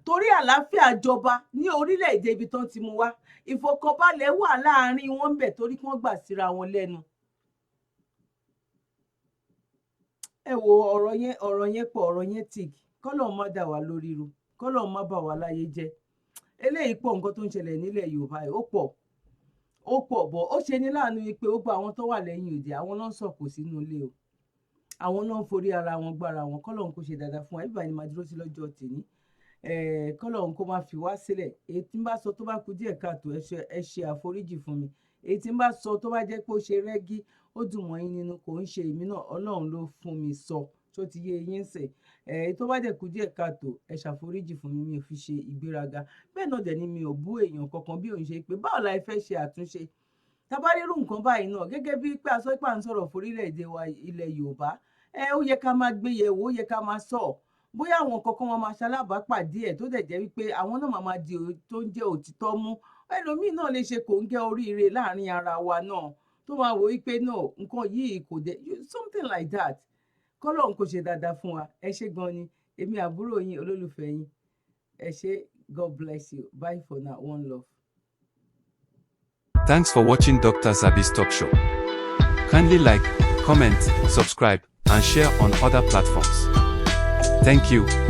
torí àlàáfíà jọba ní orílẹ̀-èdè ibi tán ti mú wá, ìfọ̀kànbalẹ̀ wà láàárín wọn ń bẹ̀ torí kí wọ́n gbà síra wọn lẹ́nu. Ẹ wo ọ̀rọ̀ yẹn pọ̀, ọ̀rọ̀ yẹn tìk, kọ́lọ́run má dà wá lórí ru, kọ́lọ́run má bà wá láyé jẹ́. Eléyìí pọ̀ nǹkan tó ń ṣẹlẹ̀ nílẹ̀ Yorùbá yìí, ó pọ̀ bọ̀ ó ṣe ní láàánú pé ó gba àwọn tó wà lẹ́yìn òde, àwọn náà sọ̀kò sínú ilé o, àwọn náà ń forí ara wọn gbára wọn. Kọ́lọ́run kó ṣe dáadáa fún wa, ibà ni màá dúró sí lọ́jọ́ tèmi. Kọ́lọ́run kó má fi wá sílẹ̀. Èyí tí ń bá sọ tó bá kù díẹ̀ káàtó, ẹ ṣe àforíjì fún mi. Èyí tí ń bá sọ tó bá jẹ́ pé ó ṣe rẹ́gí, ó dùn mọ́ yín nínú, kò ń ṣe èmi náà, Ọlọ́run ló fún mi sọ, tó ti yé yín sẹ̀. Èyí tó bá dẹ̀ kù díẹ̀ káàtó, ẹ ṣàforíjì fún mi, mi ò fi ṣe ìgbéraga. Bẹ́ẹ̀ náà dẹ̀ ni mi ò bú èèyàn kankan bí òun ṣe pé báwo la fẹ́ ṣe àtúnṣe. Tá bá rírú nǹkan báyìí náà, gẹ́gẹ́ bí pé a sọ pé à ń sọ̀rọ̀ forílẹ̀-èdè wa ilẹ̀ Yorùbá, ó yẹ ká máa gbé yẹ̀wò, ó yẹ ká máa sọ bóyá àwọn kankan wọn máa ṣalábàápàdé ẹ̀ tó dẹ̀ jẹ́ wípé àwọn náà máa di tó ń jẹ́ òtítọ́ mú. Ẹlòmíì náà lè ṣe kòńgẹ́ oríire láàrin ara wa náà tó máa wò wípé náà nǹkan yìí kò dé something like that. Kọ́lọ́run kò ṣe dáadáa fún wa. Ẹ ṣé gan ni, èmi àbúrò yín, olólùfẹ́ yín. Ẹ ṣé, God bless you. Bye for now. One love. Thanks for watching Dr. Zabby's Talk Show. Kindly like, comment, subscribe, and share on other platforms. Thank you.